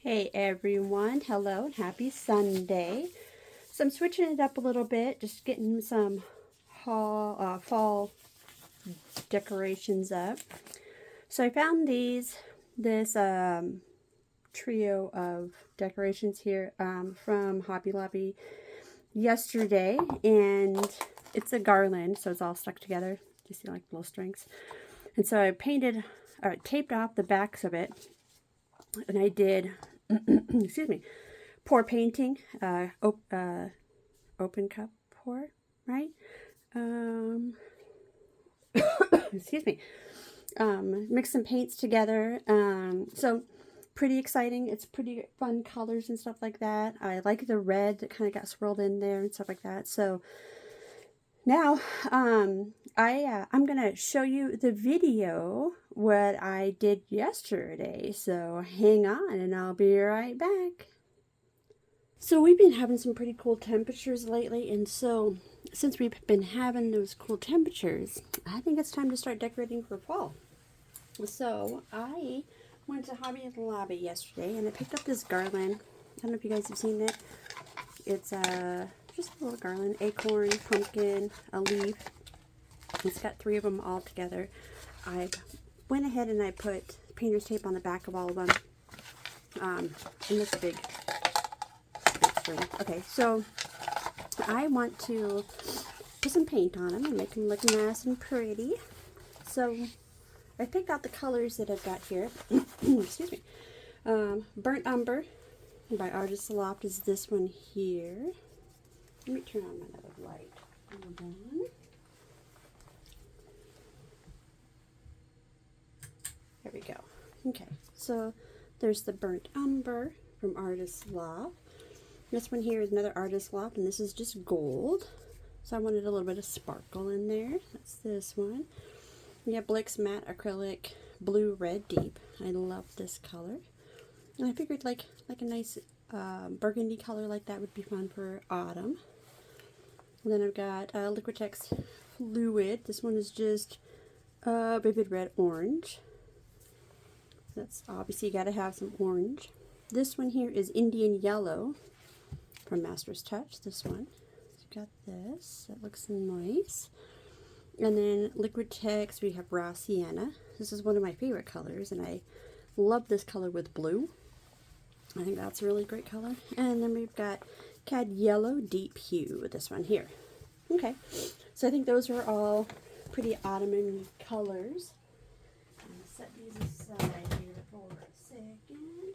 Hey everyone, hello and happy Sunday. So I'm switching it up a little bit, just getting some fall decorations up. So I found this trio of decorations here from Hobby Lobby yesterday, and it's a garland, so it's all stuck together. You see like little strings. And so I taped off the backs of it, and I did excuse me, pour painting, open cup pour, right? Excuse me. Mix some paints together. So pretty exciting. It's pretty fun colors and stuff like that. I like the red that kind of got swirled in there and stuff like that. So now, I'm going to show you the video what I did yesterday. So hang on and I'll be right back. So we've been having some pretty cool temperatures lately, and so since we've been having those cool temperatures, I think it's time to start decorating for fall. So I went to Hobby Lobby yesterday and I picked up this garland. I don't know if you guys have seen it. It's just a little garland, acorn, pumpkin, a leaf. It's got 3 of them all together. I went ahead and I put painter's tape on the back of all of them. And this big string. Okay, so I want to put some paint on them and make them look nice and pretty. So I picked out the colors that I've got here. Excuse me. Burnt Umber by Artist Loft is this one here. Let me turn on my other light. Hold on. There we go. Okay, so there's the Burnt Umber from Artist Loft. This one here is another Artist Loft, and this is just gold. So I wanted a little bit of sparkle in there. That's this one. We have Blick's Matte Acrylic Blue Red Deep. I love this color. And I figured like a nice burgundy color like that would be fun for autumn. And then I've got Liquitex Fluid. This one is just vivid red orange. That's obviously you got to have some orange. This one here is Indian Yellow from Master's Touch. This one. So got this. That looks nice. And then Liquitex, we have Raw Sienna. This is one of my favorite colors, and I love this color with blue. I think that's a really great color. And then we've got Cad Yellow Deep Hue, this one here. Okay, so I think those are all pretty autumn colors. I'm going to set these aside here for a second.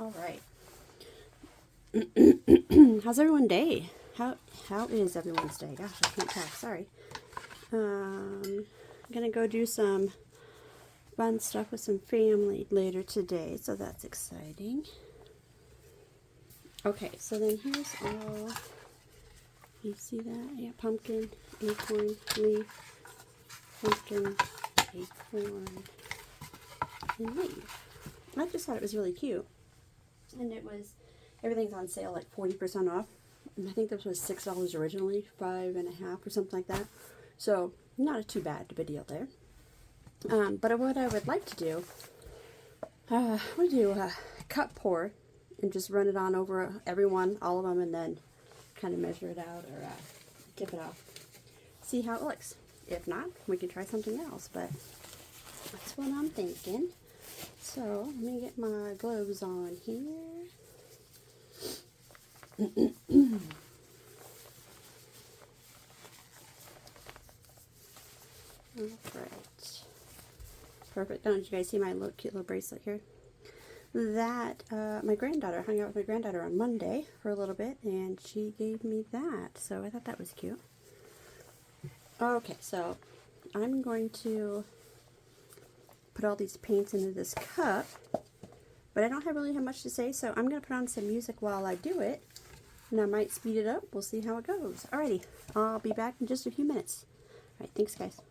Alright. How's everyone's day? How is everyone's day? Gosh, I can't talk, sorry. I'm going to go do some fun stuff with some family later today, so that's exciting. Okay, so then here's all, you see that? Yeah, pumpkin, acorn, leaf, pumpkin, acorn, and leaf. I just thought it was really cute. And it was, everything's on sale like 40% off. And I think this was $6 originally, $5.50 or something like that. So, not too bad of a deal there. But what I would like to do, we do a cup pour and just run it on over all of them, and then kind of measure it out or tip it off. See how it looks. If not, we can try something else, but that's what I'm thinking. So, let me get my gloves on here. Alright. Perfect. Don't you guys see my cute little bracelet here? That, my granddaughter, hung out with my granddaughter on Monday for a little bit, and she gave me that, so I thought that was cute. Okay, so I'm going to put all these paints into this cup, but I don't really have much to say, so I'm going to put on some music while I do it, and I might speed it up. We'll see how it goes. Alrighty, I'll be back in just a few minutes. Alright, thanks guys.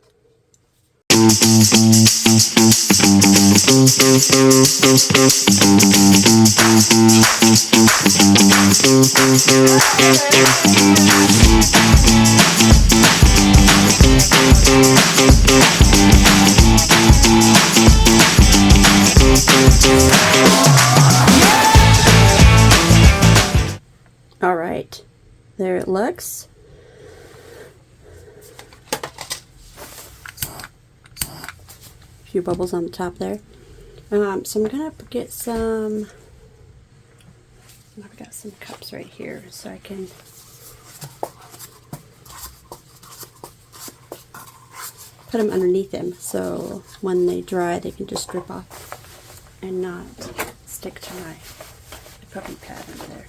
All right, there it looks. A few bubbles on the top there. So I'm gonna get some. I've got some cups right here, so I can put them underneath them, so when they dry, they can just drip off and not stick to my puppy pad under there.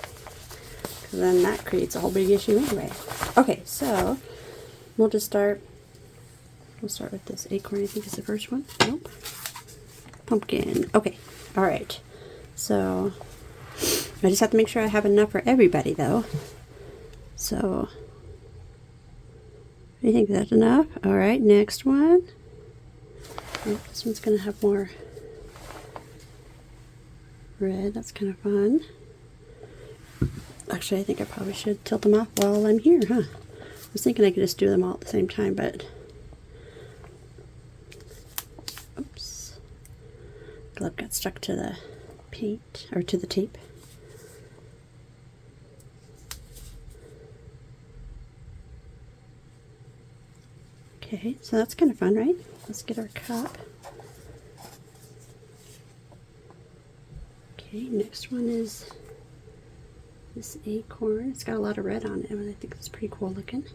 Because then that creates a whole big issue anyway. Okay, so we'll just start. We'll start with this acorn. I think is the first one. Nope. Pumpkin. Okay. All right. So I just have to make sure I have enough for everybody, though. So I think that's enough. All right. Next one. Oh, this one's gonna have more red. That's kind of fun. Actually, I think I probably should tilt them off while I'm here, huh? I was thinking I could just do them all at the same time, but oops. Glove got stuck to the paint, or to the tape. Okay, so that's kind of fun, right? Let's get our cup. Okay, next one is this acorn. It's got a lot of red on it, and I think it's pretty cool looking.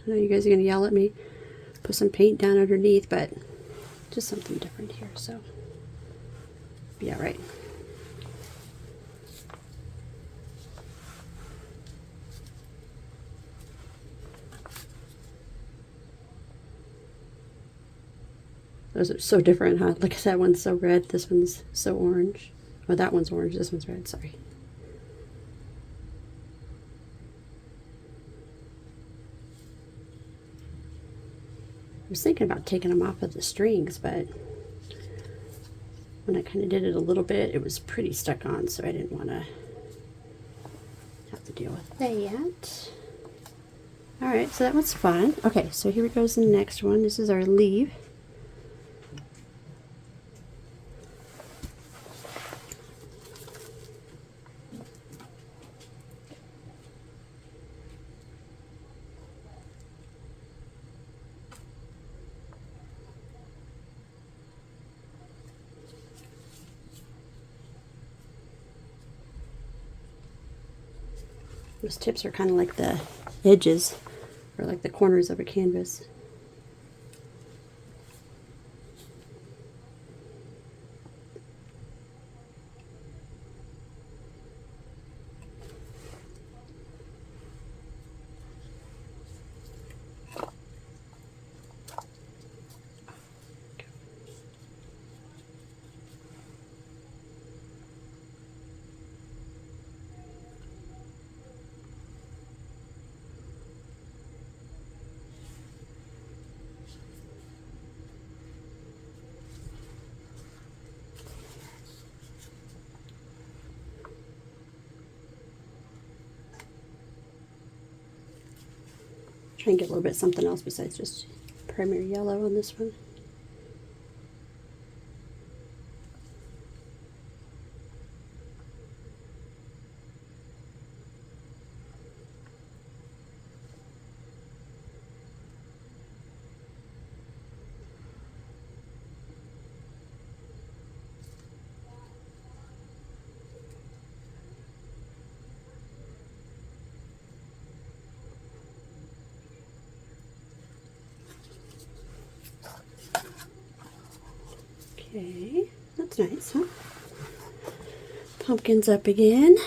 I know you guys are going to yell at me. Put some paint down underneath, but just something different here, so be alright. Those are so different, huh? Look at that one's so red, this one's so orange. Oh, that one's orange, this one's red, sorry. I was thinking about taking them off of the strings, but when I kind of did it a little bit, it was pretty stuck on, so I didn't want to have to deal with that. Alright, so that was fun. Okay, so here goes the next one. This is our leaf. Those tips are kind of like the edges, or like the corners of a canvas. Try and get a little bit something else besides just primary yellow on this one. Okay, that's nice, huh? Pumpkin's up again.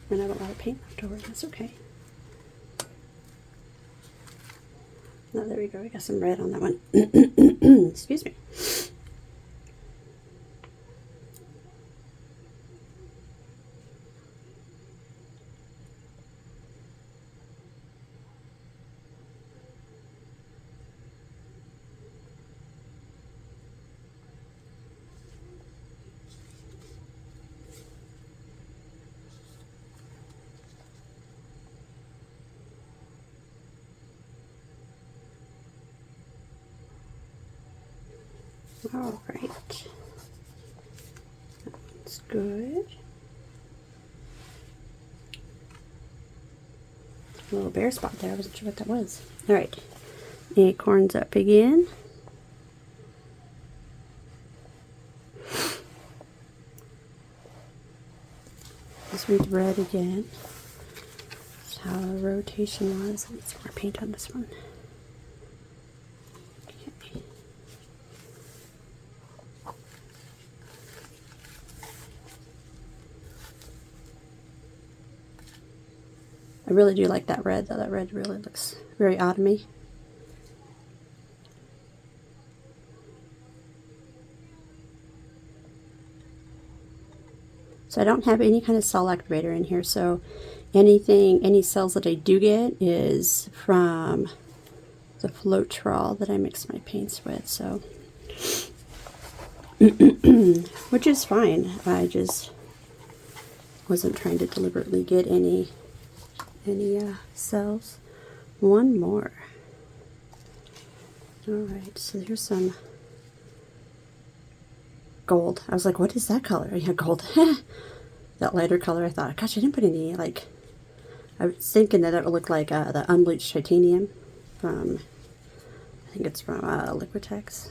And I have a lot of paint left over, that's okay. Oh, there we go, we got some red on that one. Excuse me. All right. That's good. A little bare spot there. I wasn't sure what that was. All right. Acorns up again. This one's red again. That's how the rotation was. Let's get some more paint on this one. Okay. I really do like that red, though. That red really looks very autumny. So I don't have any kind of cell activator in here, so any cells that I do get is from the Floetrol that I mix my paints with, so which is fine. I just wasn't trying to deliberately get any cells. One more. Alright, so here's some gold. I was like, what is that color? Yeah, gold. That lighter color. I thought, gosh, I didn't put any, like, I was thinking that it would look like the unbleached titanium from, I think it's from Liquitex.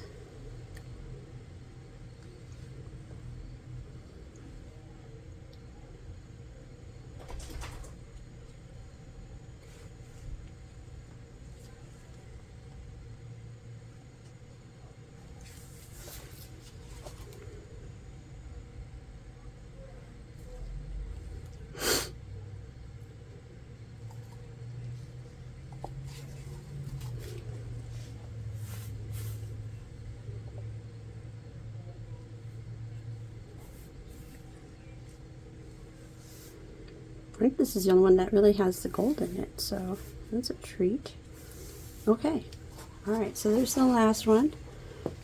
I think this is the only one that really has the gold in it, so that's a treat. Okay, alright, so there's the last one.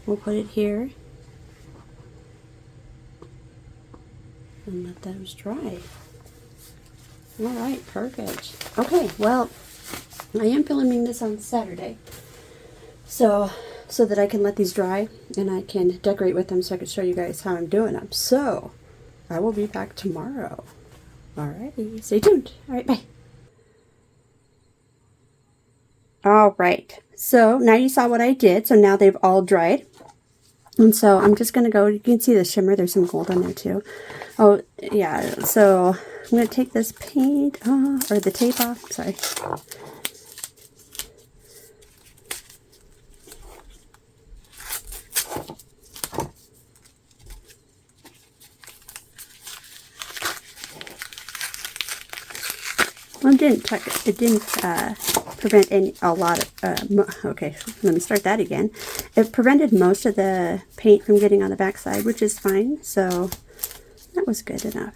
We'll put it here and let those dry. Alright, perfect. Okay, well, I am filming this on Saturday, so that I can let these dry and I can decorate with them so I can show you guys how I'm doing them. So, I will be back tomorrow. Alrighty, stay tuned. Alright, bye. Alright, so now you saw what I did. So now they've all dried. And so I'm just going to go, you can see the shimmer, there's some gold on there too. Oh, yeah, so I'm going to take this paint off, or the tape off, sorry. Well, it didn't prevent okay, let me start that again. It prevented most of the paint from getting on the backside, which is fine, so that was good enough.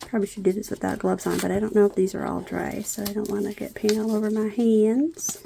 Probably should do this without gloves on, but I don't know if these are all dry, so I don't want to get paint all over my hands.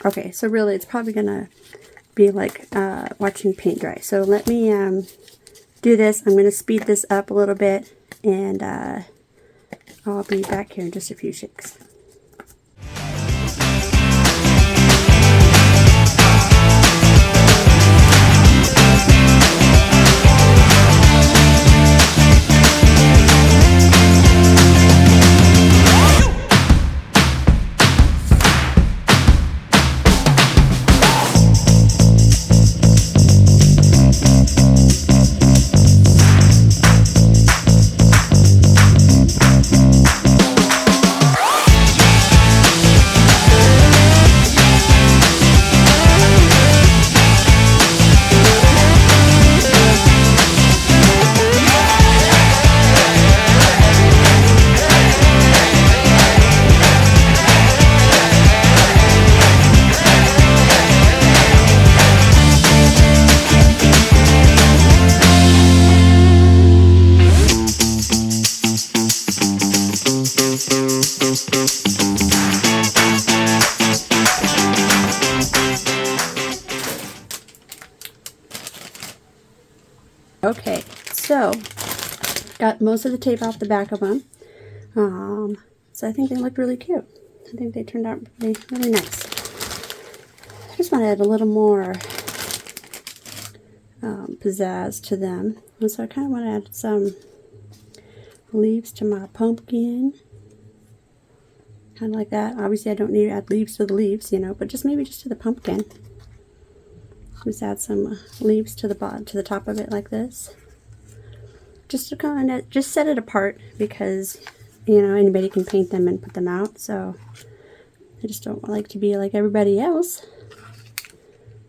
Okay, so really it's probably gonna be like watching paint dry. So let me do this. I'm gonna speed this up a little bit, and I'll be back here in just a few shakes. Okay, so got most of the tape off the back of them. So I think they look really cute. I think they turned out really, really nice. I just want to add a little more pizzazz to them. And so I kind of want to add some leaves to my pumpkin. Kind of like that. Obviously I don't need to add leaves to the leaves, you know, but just maybe just to the pumpkin. Just add some leaves to the bottom, to the top of it like this. Just to kind of, just set it apart because, you know, anybody can paint them and put them out. So I just don't like to be like everybody else.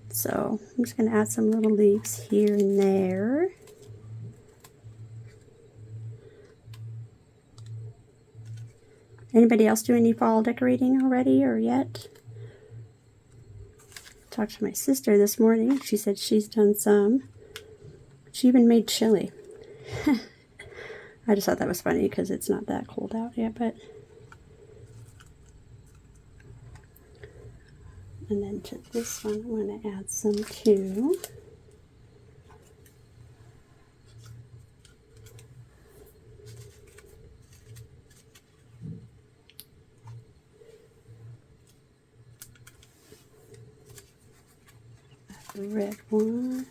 So I'm just going to add some little leaves here and there. Anybody else do any fall decorating already or yet? Talked to my sister this morning. She said she's done some. She even made chili. I just thought that was funny because it's not that cold out yet, but. And then to this one, I'm going to add some too. The red one.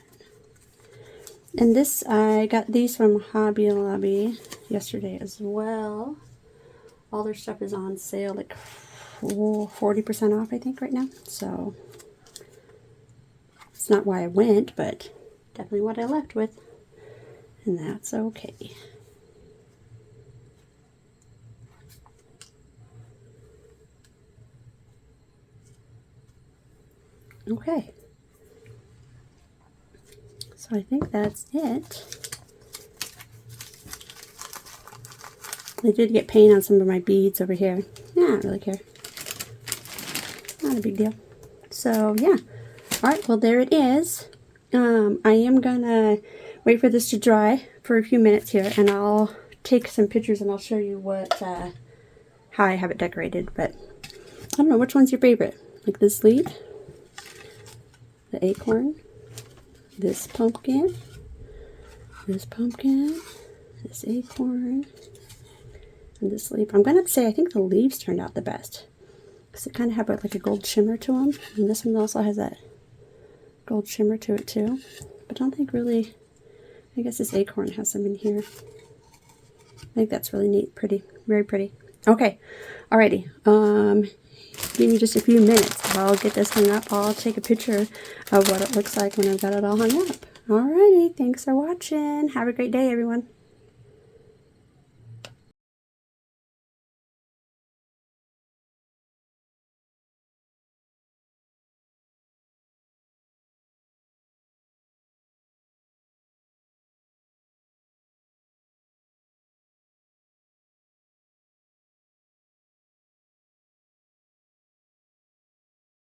And this, I got these from Hobby Lobby yesterday as well. All their stuff is on sale, like 40% off, I think, right now. So it's not why I went, but definitely what I left with. And that's okay. Okay. So I think that's it. I did get paint on some of my beads over here. Yeah, I don't really care. Not a big deal. So yeah. Alright, well there it is. I am gonna wait for this to dry for a few minutes here, and I'll take some pictures and I'll show you what how I have it decorated. But I don't know, which one's your favorite? Like this leaf, the acorn, this pumpkin, this acorn, and this leaf. I'm gonna say I think the leaves turned out the best because it kind of have like a gold shimmer to them, and this one also has that gold shimmer to it too. But I don't think really. I guess this acorn has some in here. I think that's really neat, pretty, very pretty. Okay, alrighty. Give me just a few minutes. I'll get this hung up. I'll take a picture of what it looks like when I've got it all hung up. Alrighty, thanks for watching. Have a great day, everyone.